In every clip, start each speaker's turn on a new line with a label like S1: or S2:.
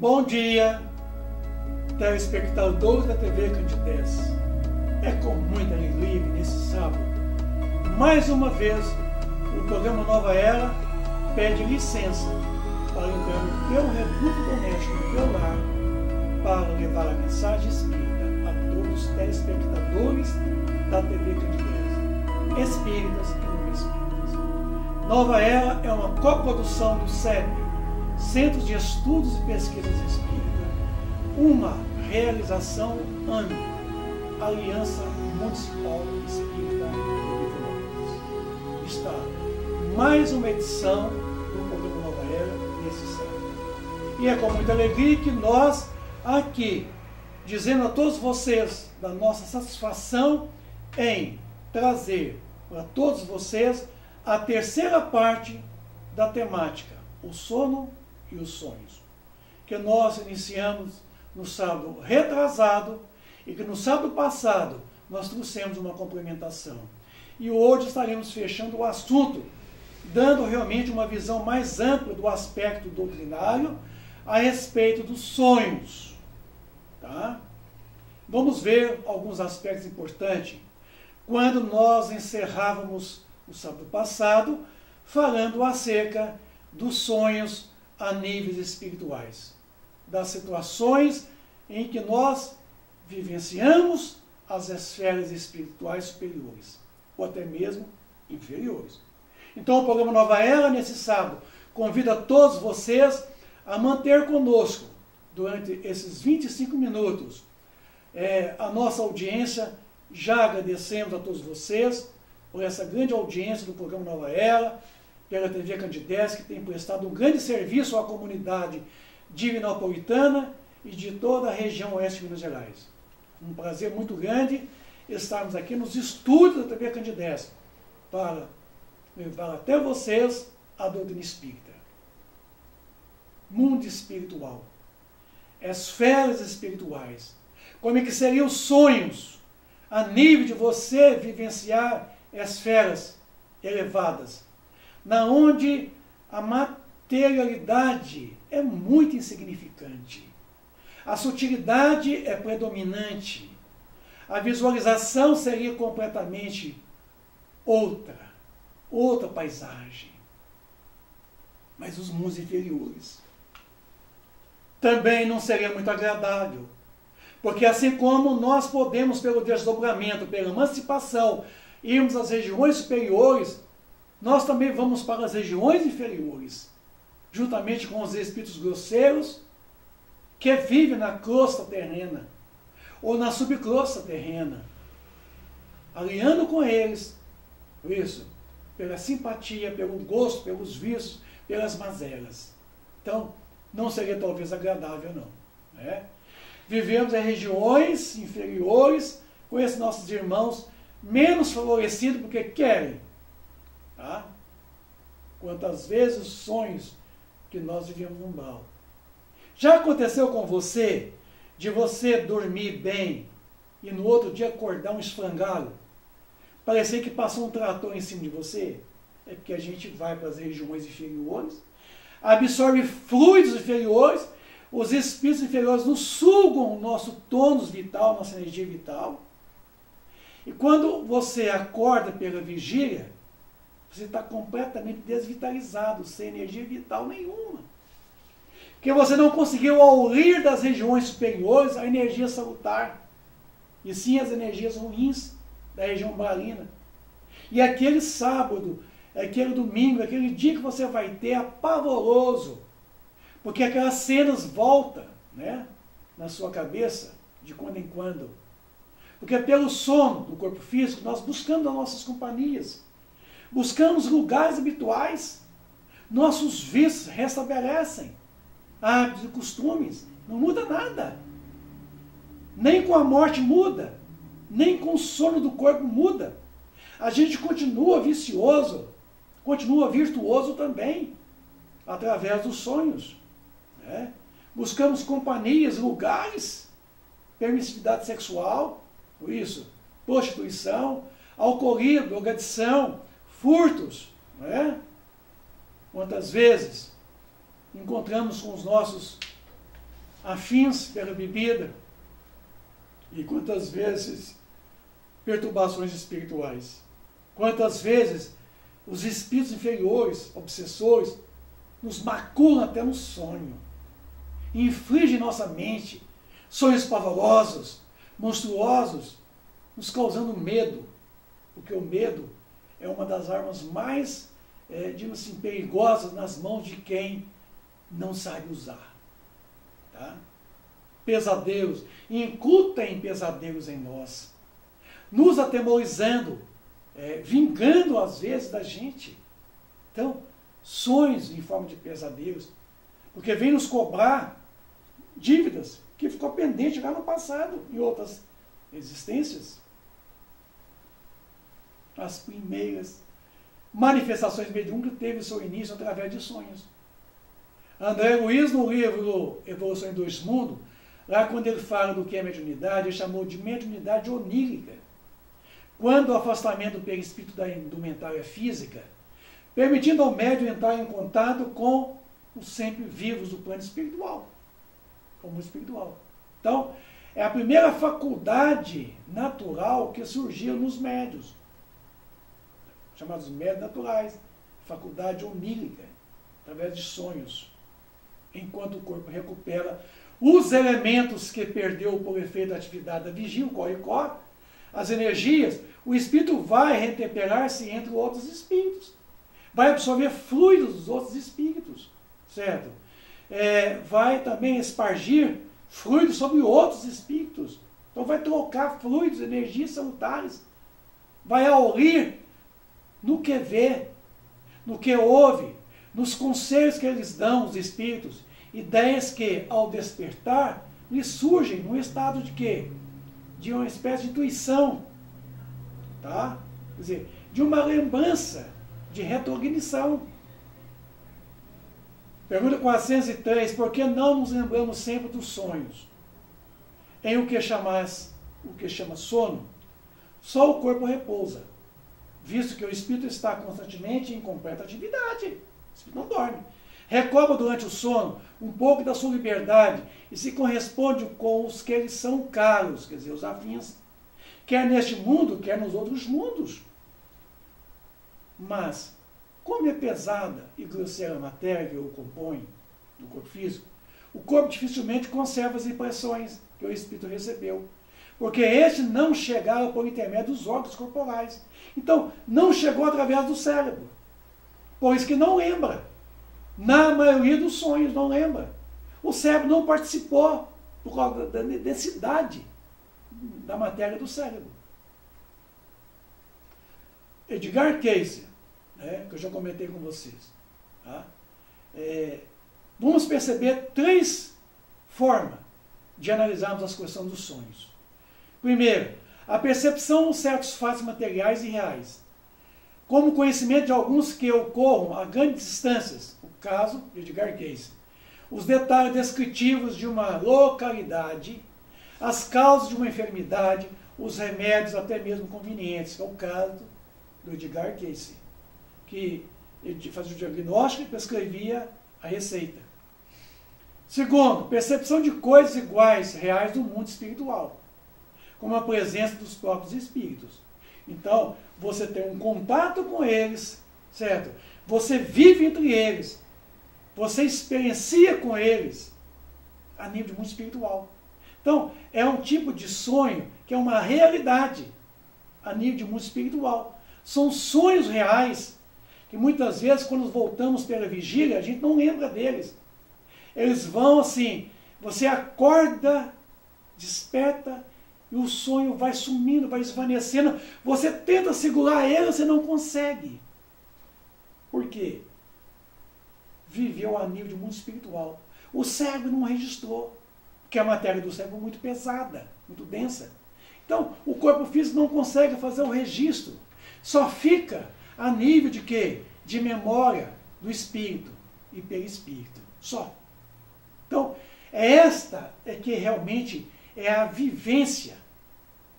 S1: Bom dia, telespectadores da TV Candidez. É com muita alegria que nesse sábado, mais uma vez, o programa Nova Era pede licença para entrar no teu reduto doméstico, no teu lar, para levar a mensagem espírita a todos os telespectadores da TV Candidez, espíritas e não espíritas. Nova Era é uma coprodução do CEP, Centros de Estudos e Pesquisas Espírita, uma realização AME, Aliança Municipal Espírita de Vitória. Está mais uma edição do programa Nova Era nesse sábado. E é com muita alegria que nós aqui, dizendo a todos vocês da nossa satisfação em trazer para todos vocês a terceira parte da temática, o sono e os sonhos, que nós iniciamos no sábado retrasado e que no sábado passado nós trouxemos uma complementação. E hoje estaremos fechando o assunto, dando realmente uma visão mais ampla do aspecto doutrinário a respeito dos sonhos. Tá? Vamos ver alguns aspectos importantes. Quando nós encerrávamos o sábado passado, falando acerca dos sonhos a níveis espirituais, das situações em que nós vivenciamos as esferas espirituais superiores, ou até mesmo inferiores. Então o programa Nova Era, nesse sábado, convida todos vocês a manter conosco, durante esses 25 minutos, a nossa audiência. Já agradecemos a todos vocês por essa grande audiência do programa Nova Era, pela TV Candidez, que tem prestado um grande serviço à comunidade divinopolitana e de toda a região oeste de Minas Gerais. Um prazer muito grande estarmos aqui nos estúdios da TV Candidez para levar até vocês a doutrina espírita. Mundo espiritual, esferas espirituais, como é que seriam os sonhos a nível de você vivenciar esferas elevadas, na onde a materialidade é muito insignificante, a sutilidade é predominante, a visualização seria completamente outra paisagem. Mas os mundos inferiores também não seria muito agradável, porque assim como nós podemos, pelo desdobramento, pela emancipação, irmos às regiões superiores, nós também vamos para as regiões inferiores, juntamente com os espíritos grosseiros que vivem na crosta terrena ou na subcrosta terrena, aliando com eles, isso, pela simpatia, pelo gosto, pelos vícios, pelas mazelas. Então, não seria talvez agradável, não. Né? Vivemos em regiões inferiores com esses nossos irmãos menos favorecidos porque querem. Tá? Quantas vezes os sonhos que nós vivemos no mal. Já aconteceu com você de você dormir bem e no outro dia acordar um esfrangalho? Parecer que passou um trator em cima de você? É porque a gente vai para as regiões inferiores, absorve fluidos inferiores, os espíritos inferiores nos sugam o nosso tônus vital, nossa energia vital. E quando você acorda pela vigília, você está completamente desvitalizado, sem energia vital nenhuma. Porque você não conseguiu aulir das regiões superiores a energia salutar, e sim as energias ruins da região umbralina. E aquele sábado, aquele domingo, aquele dia que você vai ter é pavoroso, porque aquelas cenas voltam, né, na sua cabeça, de quando em quando. Porque pelo sono do corpo físico, nós buscamos as nossas companhias, buscamos lugares habituais, nossos vícios restabelecem, hábitos e costumes, não muda nada. Nem com a morte muda, nem com o sono do corpo muda. A gente continua vicioso, continua virtuoso também, através dos sonhos. Né? Buscamos companhias, lugares, permissividade sexual, isso, prostituição, alcoolismo, drogadição, furtos. Né? Quantas vezes encontramos com os nossos afins pela bebida, e quantas vezes perturbações espirituais. Quantas vezes os espíritos inferiores, obsessores, nos maculam até no sonho, infligem em nossa mente sonhos pavorosos, monstruosos, nos causando medo, porque o medo é uma das armas mais, digamos assim, perigosas nas mãos de quem não sabe usar. Tá? Pesadelos, incutem pesadelos em nós, nos atemorizando, vingando às vezes da gente. Então, sonhos em forma de pesadelos, porque vem nos cobrar dívidas que ficou pendente lá no passado, em outras existências. As primeiras manifestações mediúnicas teve seu início através de sonhos. André Luiz, no livro Evolução em Dois Mundos, lá quando ele fala do que é mediunidade, ele chamou de mediunidade onírica. Quando o afastamento do perispírito da indumentária física, permitindo ao médium entrar em contato com os sempre vivos do plano espiritual. Com o mundo espiritual. Então, é a primeira faculdade natural que surgiu nos médiuns, chamados médiuns naturais, faculdade onírica, através de sonhos, enquanto o corpo recupera os elementos que perdeu por efeito da atividade da vigia, o corre-corre, as energias, o espírito vai retemperar-se entre outros espíritos, vai absorver fluidos dos outros espíritos, certo? Vai também espargir fluidos sobre outros espíritos, então vai trocar fluidos, energias salutares, vai aurir no que vê, no que ouve, nos conselhos que eles dão, os espíritos, ideias que, ao despertar, lhes surgem num estado de quê? De uma espécie de intuição, tá? Quer dizer, de uma lembrança, de retrocognição. Pergunta 403, por que não nos lembramos sempre dos sonhos? Em o que chama sono, só o corpo repousa, visto que o espírito está constantemente em completa atividade. O espírito não dorme. Recobra durante o sono um pouco da sua liberdade e se corresponde com os que eles são caros, quer dizer, os afins, quer neste mundo, quer nos outros mundos. Mas, como é pesada e grosseira a matéria que o compõe, do corpo físico, o corpo dificilmente conserva as impressões que o espírito recebeu, porque este não chegaram por intermédio dos órgãos corporais. Então, não chegou através do cérebro. Por isso que não lembra. Na maioria dos sonhos não lembra. O cérebro não participou por causa da densidade da matéria do cérebro. Edgar Cayce, que eu já comentei com vocês, tá? Vamos perceber 3 formas de analisarmos as questões dos sonhos. Primeiro, a percepção de certos fatos materiais e reais, como o conhecimento de alguns que ocorram a grandes distâncias, o caso de Edgar Cayce, os detalhes descritivos de uma localidade, as causas de uma enfermidade, os remédios até mesmo convenientes, que é o caso do Edgar Cayce, que ele fazia o diagnóstico e prescrevia a receita. Segundo, percepção de coisas iguais, reais do mundo espiritual, como a presença dos próprios espíritos. Então, você tem um contato com eles, certo? Você vive entre eles, você experiencia com eles a nível de mundo espiritual. Então, é um tipo de sonho que é uma realidade a nível de mundo espiritual. São sonhos reais que muitas vezes, quando voltamos pela vigília, a gente não lembra deles. Eles vão assim, você acorda, desperta, e o sonho vai sumindo, vai esvanecendo. Você tenta segurar ele, você não consegue. Por quê? Viveu a nível de mundo espiritual. O cérebro não registrou, porque a matéria do cérebro é muito pesada, muito densa. Então, o corpo físico não consegue fazer o registro. Só fica a nível de quê? De memória do espírito e perispírito. Só. Então, esta é que realmente é a vivência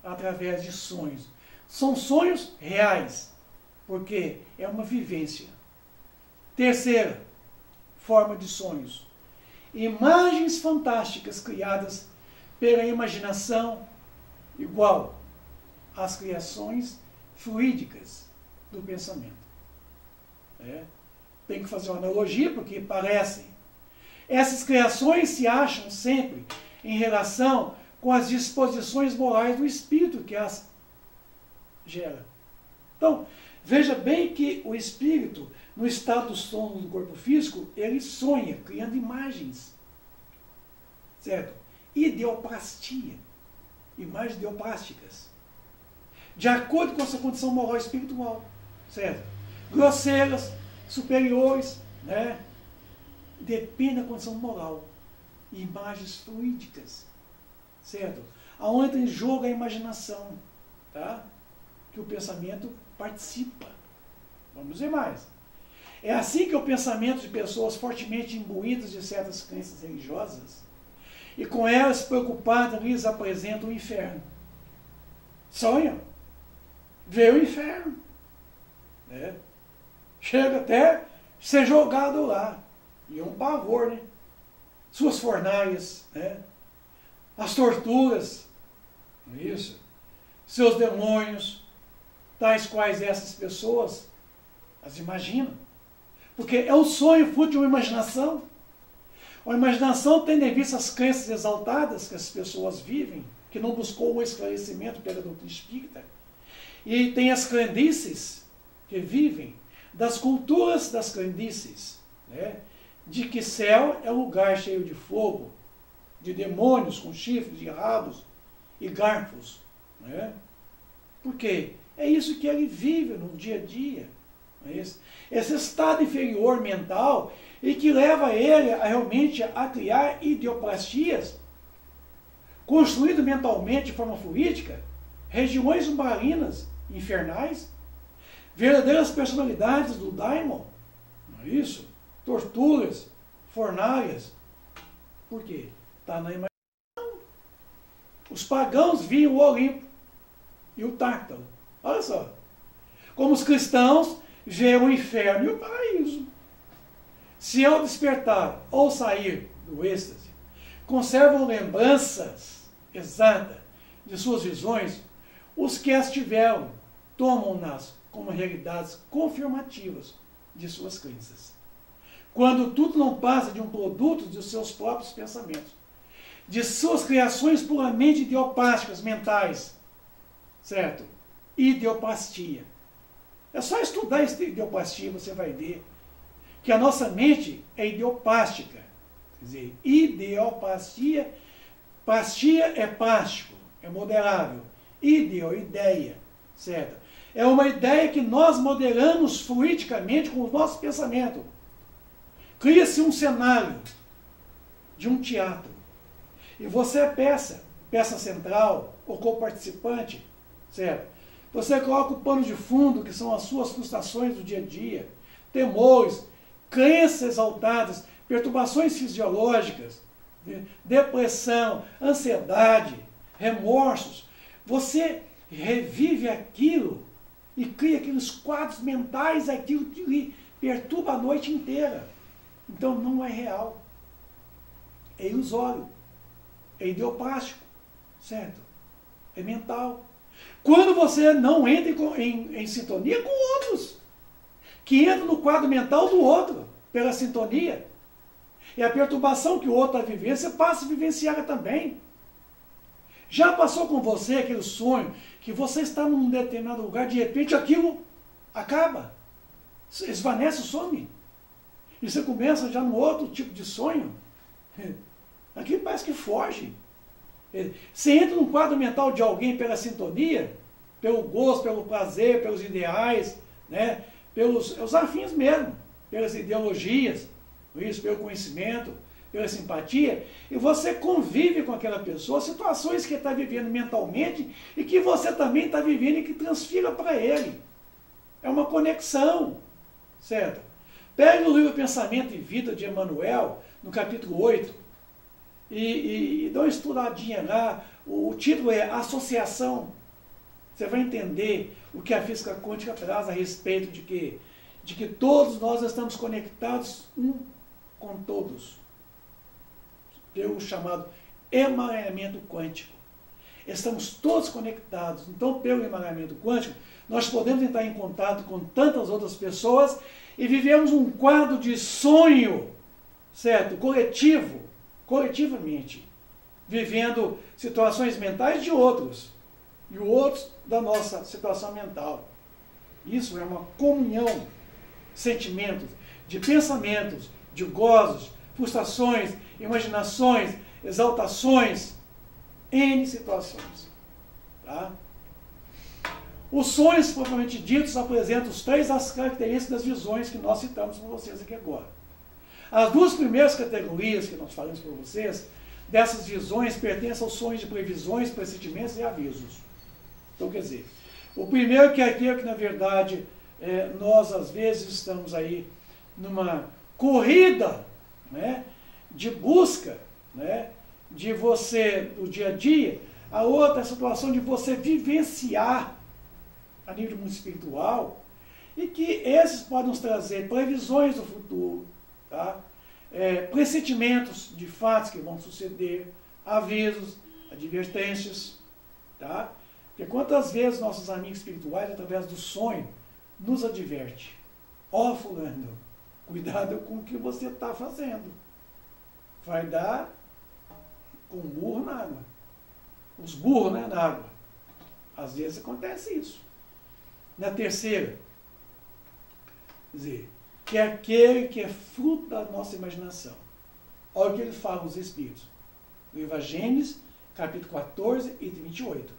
S1: através de sonhos. São sonhos reais, porque é uma vivência. Terceira forma de sonhos, imagens fantásticas criadas pela imaginação, igual às criações fluídicas do pensamento. Tem que fazer uma analogia, porque parecem. Essas criações se acham sempre em relação com as disposições morais do espírito que as gera. Então, veja bem que o espírito, no estado do sono do corpo físico, ele sonha, criando imagens. Certo? Ideoplastia. Imagens ideoplásticas. De acordo com a sua condição moral e espiritual. Certo? Grosseiras, superiores, né? Depende da condição moral. Imagens fluídicas. Certo? Aonde entra em jogo a imaginação. Tá? Que o pensamento participa. Vamos ver mais. É assim que o pensamento de pessoas fortemente imbuídas de certas crenças religiosas e com elas preocupadas lhes apresentam o inferno. Sonham. Vê o inferno. Né? Chega até ser jogado lá. E é um pavor, né? Suas fornalhas, né? As torturas, não é isso? Seus demônios, tais quais essas pessoas as imaginam. Porque é um sonho fruto de uma imaginação. A imaginação tendo em vista as crenças exaltadas que as pessoas vivem, que não buscou um esclarecimento pela doutrina espírita. E tem as crendices que vivem das culturas das crendices, né? De que céu é um lugar cheio de fogo, de demônios com chifres e rabos e garfos. Né? Por quê? É isso que ele vive no dia a dia. Não é isso? Esse estado inferior mental e que leva ele realmente a criar ideoplastias, construindo mentalmente de forma fluídica, regiões submarinas, infernais, verdadeiras personalidades do daimon, não é isso? Torturas, fornalhas. Por quê? Está na imaginação. Os pagãos viam o Olimpo e o Tártaro. Olha só. Como os cristãos veem o inferno e o paraíso. Se ao despertar ou sair do êxtase, conservam lembranças exatas de suas visões, os que as tiveram tomam-nas como realidades confirmativas de suas crenças. Quando tudo não passa de um produto de seus próprios pensamentos, de suas criações puramente ideopásticas mentais, certo? Ideoplastia. É só estudar ideoplastia, você vai ver que a nossa mente é ideopástica. Quer dizer, ideoplastia, plastia é plástico, é modelável. Ideia, certo? É uma ideia que nós modelamos fluidicamente com o nosso pensamento. Cria-se um cenário de um teatro. E você é peça central ou co-participante, certo? Você coloca o pano de fundo, que são as suas frustrações do dia a dia, temores, crenças exaltadas, perturbações fisiológicas, depressão, ansiedade, remorsos. Você revive aquilo e cria aqueles quadros mentais, aquilo que lhe perturba a noite inteira. Então não é real. É ilusório. É ideoplástico. Certo? É mental. Quando você não entra em sintonia com outros, que entram no quadro mental do outro, pela sintonia, e a perturbação que o outro está vivendo, você passa a vivenciar também. Já passou com você aquele sonho que você está num determinado lugar, de repente aquilo acaba, esvanece, some. E você começa já no outro tipo de sonho. Aquilo parece que foge. Você entra no quadro mental de alguém pela sintonia, pelo gosto, pelo prazer, pelos ideais, né? Pelos afins mesmo, pelas ideologias, isso, pelo conhecimento, pela simpatia, e você convive com aquela pessoa, situações que ele está vivendo mentalmente e que você também está vivendo e que transfira para ele. É uma conexão, certo? Pegue o livro Pensamento e Vida de Emmanuel, no capítulo 8, e dá uma estudadinha lá. O título é Associação. Você vai entender o que a física quântica traz a respeito de que todos nós estamos conectados um com todos. pelo chamado emaranhamento quântico. Estamos todos conectados. Então, pelo emaranhamento quântico, nós podemos entrar em contato com tantas outras pessoas e vivemos um quadro de sonho, certo? Coletivamente, vivendo situações mentais de outros e outros da nossa situação mental. Isso é uma comunhão de sentimentos, de pensamentos, de gozos, frustrações, imaginações, exaltações, N situações. Tá? Os sonhos, propriamente ditos, apresentam os três as características das visões que nós citamos para vocês aqui agora. As duas primeiras categorias que nós falamos para vocês, dessas visões, pertencem aos sonhos de previsões, pressentimentos e avisos. Então, quer dizer, o primeiro que é aquele que, na verdade, nós, às vezes, estamos aí numa corrida, né, de busca, né, de você, do dia a dia. A outra é a situação de você vivenciar a nível do mundo espiritual, e que esses podem nos trazer previsões do futuro, tá? Pressentimentos de fatos que vão suceder, avisos, advertências, tá? Porque quantas vezes nossos amigos espirituais, através do sonho, nos adverte: ó, fulano, cuidado com o que você está fazendo. Vai dar com um burro na água. Os burros, né, na água. Às vezes acontece isso. Na terceira, quer dizer, que é aquele que é fruto da nossa imaginação. Olha o que ele fala os Espíritos. No Evangelho, Gênesis, capítulo 14 e 28.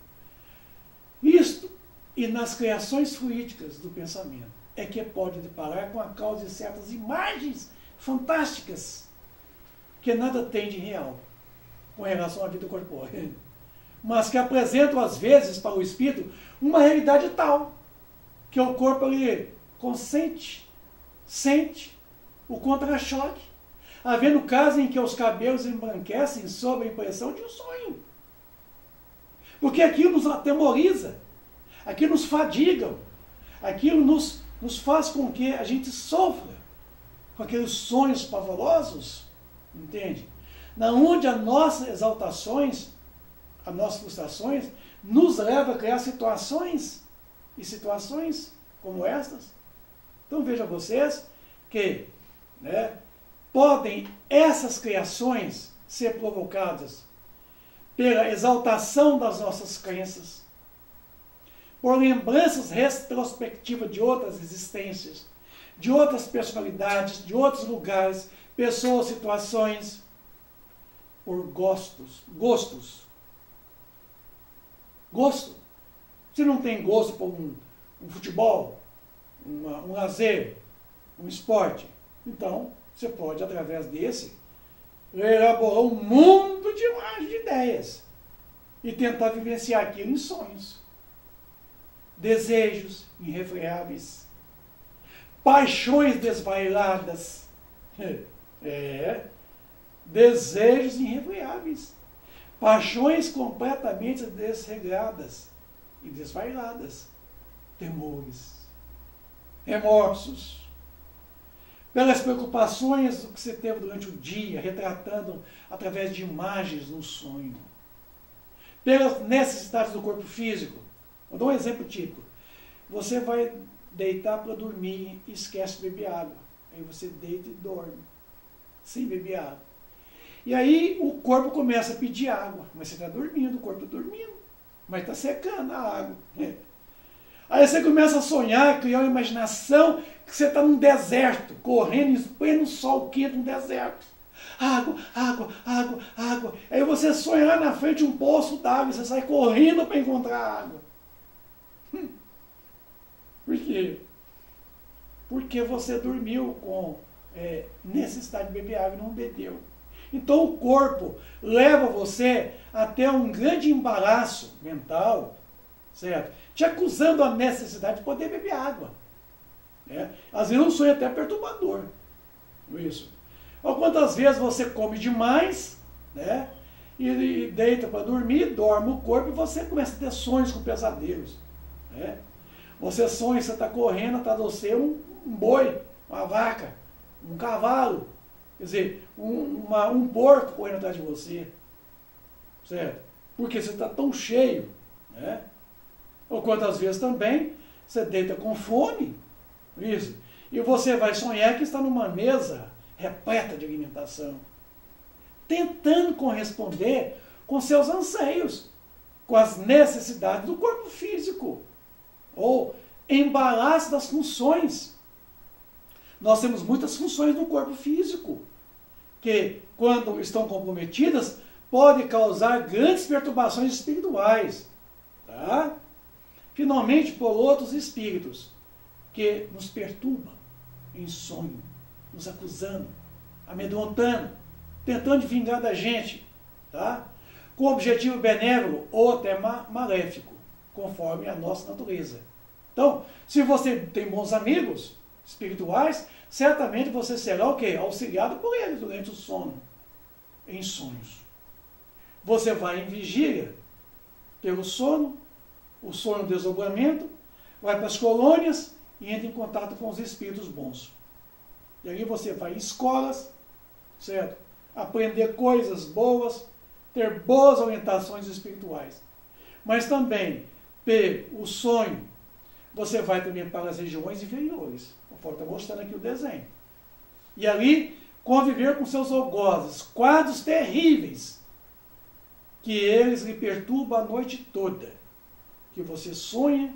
S1: Isto, e nas criações fluídicas do pensamento, é que pode deparar com a causa de certas imagens fantásticas, que nada tem de real com relação à vida corpórea, mas que apresentam, às vezes, para o espírito, uma realidade tal, que o corpo ali consente, sente o contra-choque, havendo casos em que os cabelos embranquecem sob a impressão de um sonho. Porque aquilo nos atemoriza, aquilo nos fadiga, aquilo nos faz com que a gente sofra com aqueles sonhos pavorosos, entende? Na onde as nossas exaltações, as nossas frustrações, nos levam a criar situações como estas. Então vejam vocês que, né, podem essas criações ser provocadas pela exaltação das nossas crenças, por lembranças retrospectivas de outras existências, de outras personalidades, de outros lugares, pessoas, situações, por gostos. Gosto. Se não tem gosto por um futebol, um lazer, um esporte, então você pode, através desse, elaborar um mundo de imagens, de ideias, e tentar vivenciar aquilo em sonhos. Desejos irrefreáveis, paixões desvairadas, desejos irrefreáveis, paixões completamente desregradas e desvairadas, temores, remorsos, pelas preocupações do que você teve durante o dia, retratando através de imagens no sonho, pelas necessidades do corpo físico. Vou dar um exemplo típico. Você vai deitar para dormir e esquece de beber água. Aí você deita e dorme, sem beber água. E aí o corpo começa a pedir água, mas você está dormindo, o corpo está dormindo, mas está secando a água. Aí você começa a sonhar, criar uma imaginação que você está num deserto, correndo em pleno sol quente no deserto. Água, água, água, água. Aí você sonha lá na frente um poço d'água e você sai correndo para encontrar água. Por quê? Porque você dormiu com necessidade de beber água e não bebeu. Então o corpo leva você até um grande embaraço mental, certo? Te acusando a necessidade de poder beber água. Às vezes um sonho até perturbador. Isso. Ou quantas vezes você come demais, né? E deita para dormir, dorme o corpo e você começa a ter sonhos com pesadelos. Você sonha que você está correndo atrás de você um boi, uma vaca, um cavalo. Quer dizer, um porco correndo atrás de você, certo? Porque você está tão cheio, né? Ou quantas vezes também você deita com fome, isso, e você vai sonhar que está numa mesa repleta de alimentação, tentando corresponder com seus anseios, com as necessidades do corpo físico, ou embaraço das funções. Nós temos muitas funções no corpo físico, que, quando estão comprometidas, podem causar grandes perturbações espirituais. Tá? Finalmente, por outros espíritos, que nos perturbam em sonho, nos acusando, amedrontando, tentando vingar da gente, tá? Com objetivo benévolo ou até maléfico, conforme a nossa natureza. Então, se você tem bons amigos espirituais, certamente você será o quê? Auxiliado por eles durante o sono, em sonhos. Você vai em vigília pelo sono, o sonho do desdobramento, vai para as colônias e entra em contato com os espíritos bons. E aí você vai em escolas, certo? Aprender coisas boas, ter boas orientações espirituais. Mas também, pelo sonho, você vai também para as regiões inferiores. Conforme está mostrando aqui o desenho. E ali, conviver com seus algozes, quadros terríveis, que eles lhe perturbam a noite toda. Que você sonha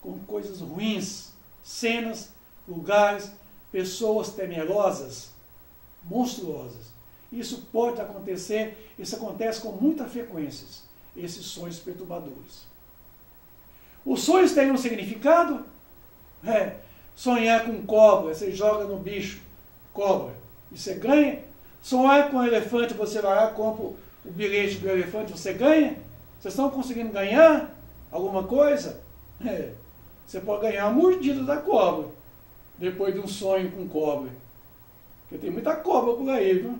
S1: com coisas ruins, cenas, lugares, pessoas temerosas, monstruosas. Isso pode acontecer, isso acontece com muita frequência, esses sonhos perturbadores. Os sonhos têm um significado? Sonhar com cobra, você joga no bicho, cobra, e você ganha. Sonhar com elefante, você vai lá, compra o bilhete do elefante, você ganha. Vocês estão conseguindo ganhar alguma coisa? Você pode ganhar a mordida da cobra, depois de um sonho com cobra. Porque tem muita cobra por aí, viu?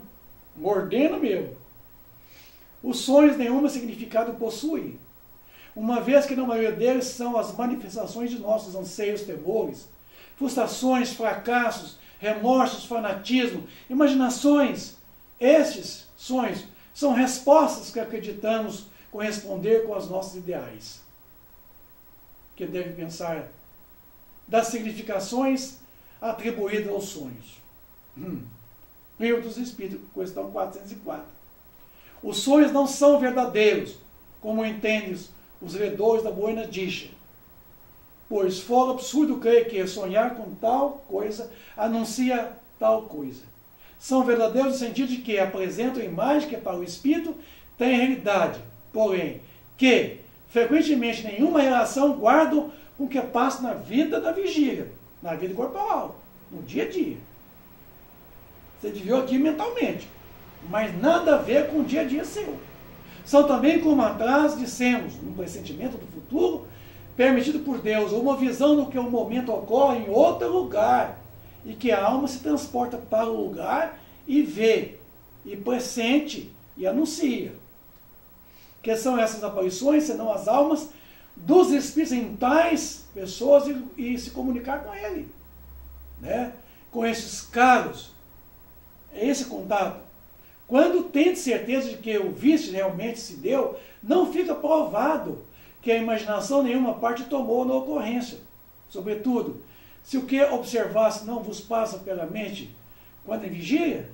S1: Mordendo mesmo. Os sonhos nenhum significado possuem, uma vez que na maioria deles são as manifestações de nossos anseios, temores, frustrações, fracassos, remorsos, fanatismo, imaginações. Estes sonhos são respostas que acreditamos corresponder com os nossos ideais. Que deve pensar das significações atribuídas aos sonhos. Livro dos Espíritos, questão 404. Os sonhos não são verdadeiros, como entendem os ledores da Buena Dicha. Pois fora absurdo crer que sonhar com tal coisa anuncia tal coisa. São verdadeiros no sentido de que apresentam imagem que para o espírito tem realidade, porém, que frequentemente nenhuma relação guardam com o que passa na vida da vigília, na vida corporal, no dia a dia. Você viveu aqui mentalmente, mas nada a ver com o dia a dia seu. São também, como atrás dissemos, um pressentimento do futuro, permitido por Deus, ou uma visão do que o momento ocorre em outro lugar, e que a alma se transporta para o lugar e vê, e pressente, e anuncia. Que são essas aparições, senão as almas dos espíritos em tais pessoas e se comunicar com ele, né? Com esses caros. É esse contato. Quando tem certeza de que o vício realmente se deu, não fica provado que a imaginação nenhuma parte tomou na ocorrência. Sobretudo, se o que observasse não vos passa pela mente quando em vigília,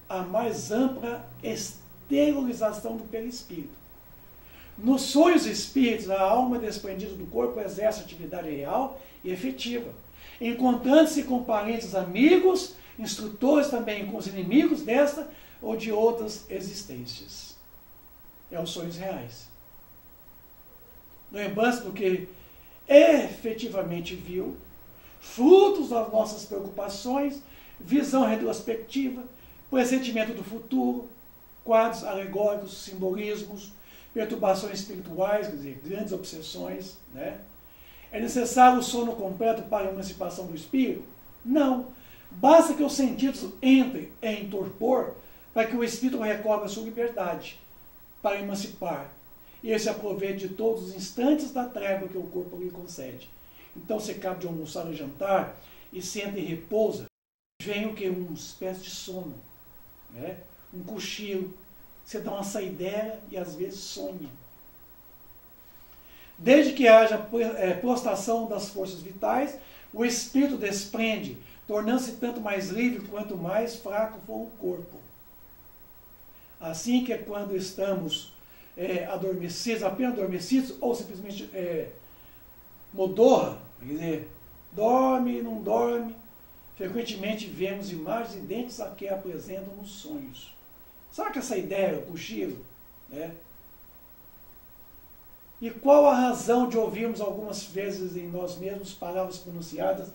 S1: a mais ampla exteriorização do perispírito. Nos sonhos espíritos, a alma desprendida do corpo exerce atividade real e efetiva, encontrando-se com parentes amigos, instrutores também com os inimigos desta ou de outras existências. É os sonhos reais. Lembrança do que efetivamente viu, frutos das nossas preocupações, visão retrospectiva, pressentimento do futuro, quadros alegóricos, simbolismos, perturbações espirituais, quer dizer, grandes obsessões, né? É necessário o sono completo para a emancipação do espírito? Não. Basta que os sentidos entrem em torpor para que o espírito recobre a sua liberdade para emancipar. E ele se aproveite de todos os instantes da trégua que o corpo lhe concede. Então você acaba de almoçar e jantar e senta e repousa, vem o que? Uma espécie de sono, né? Um cochilo. Você dá uma saideira e às vezes sonha. Desde que haja prostração das forças vitais, o espírito desprende, tornando-se tanto mais livre quanto mais fraco for o corpo. Assim que é quando estamos adormecidos, apenas adormecidos, ou simplesmente modorra, quer dizer, dorme, não dorme, frequentemente vemos imagens idênticas a que apresentam nos sonhos. Sabe que essa ideia, o cochilo, né? E qual a razão de ouvirmos algumas vezes em nós mesmos palavras pronunciadas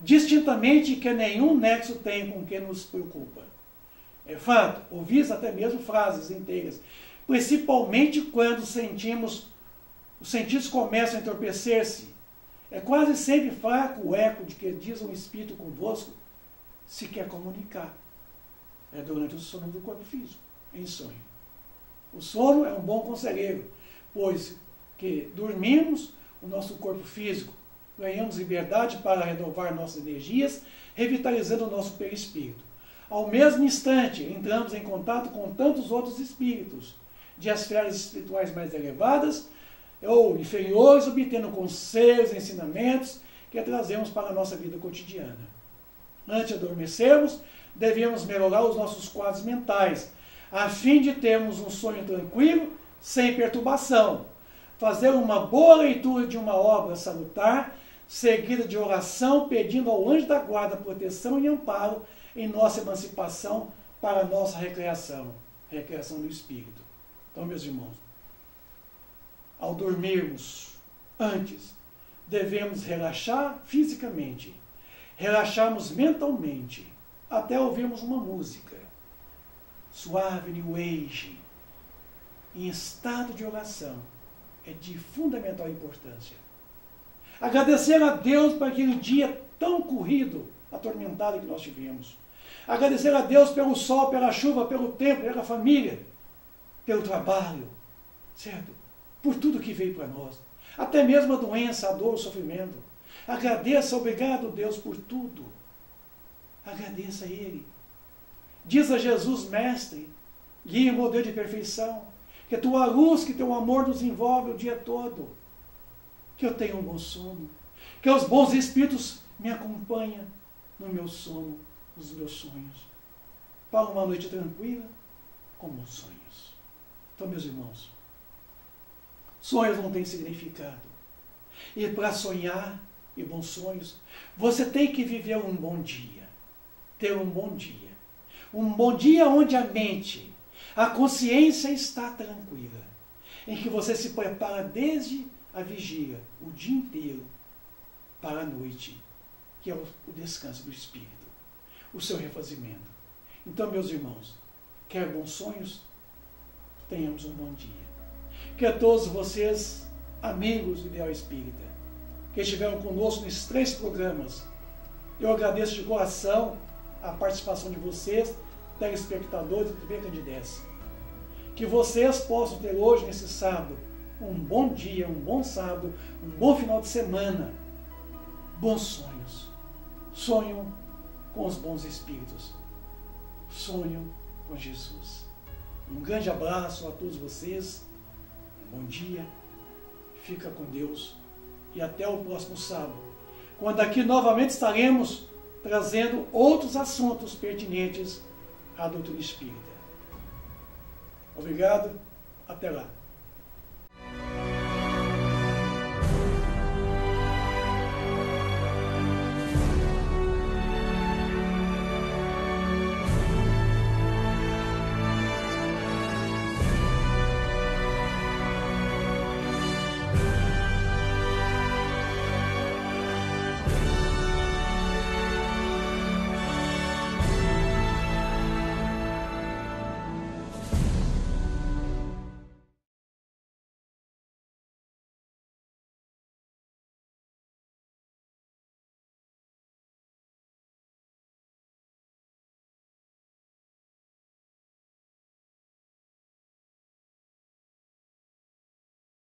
S1: distintamente que nenhum nexo tem com o que nos preocupa? É fato, ouvimos até mesmo frases inteiras, principalmente quando os sentidos começam a entorpecer-se. É quase sempre fraco o eco de que diz um espírito convosco se quer comunicar. É durante o sono do corpo físico, em sonho. O sono é um bom conselheiro, pois que dormimos, o nosso corpo físico, ganhamos liberdade para renovar nossas energias, revitalizando o nosso perispírito. Ao mesmo instante, entramos em contato com tantos outros espíritos, de esferas espirituais mais elevadas ou inferiores, obtendo conselhos, ensinamentos que trazemos para a nossa vida cotidiana. Antes de adormecermos, devemos melhorar os nossos quadros mentais, a fim de termos um sonho tranquilo, sem perturbação. Fazer uma boa leitura de uma obra salutar, seguida de oração, pedindo ao anjo da guarda proteção e amparo em nossa emancipação para a nossa recreação do espírito. Então, meus irmãos, ao dormirmos, antes, devemos relaxar fisicamente, relaxarmos mentalmente, até ouvirmos uma música suave, new age, em estado de oração, é de fundamental importância. Agradecer a Deus por aquele dia tão corrido, atormentado que nós tivemos. Agradecer a Deus pelo sol, pela chuva, pelo tempo, pela família, pelo trabalho, certo? Por tudo que veio para nós. Até mesmo a doença, a dor, o sofrimento. Agradeça, obrigado Deus por tudo. Agradeça a Ele. Diz a Jesus, Mestre, guia e modelo de perfeição, que a tua luz, que teu amor nos envolve o dia todo. Que eu tenha um bom sono. Que os bons espíritos me acompanhem no meu sono, nos meus sonhos. Para uma noite tranquila, com bons sonhos. Então, meus irmãos, sonhos não têm significado. E para sonhar e bons sonhos, você tem que viver um bom dia. Ter um bom dia. Um bom dia onde a mente, a consciência está tranquila. Em que você se prepara desde a vigília, o dia inteiro, para a noite, que é o descanso do espírito, o seu refazimento. Então, meus irmãos, quer bons sonhos? Tenhamos um bom dia. Que a todos vocês, amigos do Ideal Espírita, que estiveram conosco nesses 3 programas, eu agradeço de coração a participação de vocês, telespectadores do TV Candidez. Que vocês possam ter hoje, nesse sábado, um bom dia, um bom sábado, um bom final de semana. Bons sonhos. Sonham com os bons espíritos. Sonham com Jesus. Um grande abraço a todos vocês. Um bom dia. Fica com Deus. E até o próximo sábado, quando aqui novamente estaremos trazendo outros assuntos pertinentes à doutrina espírita. Obrigado. Até lá.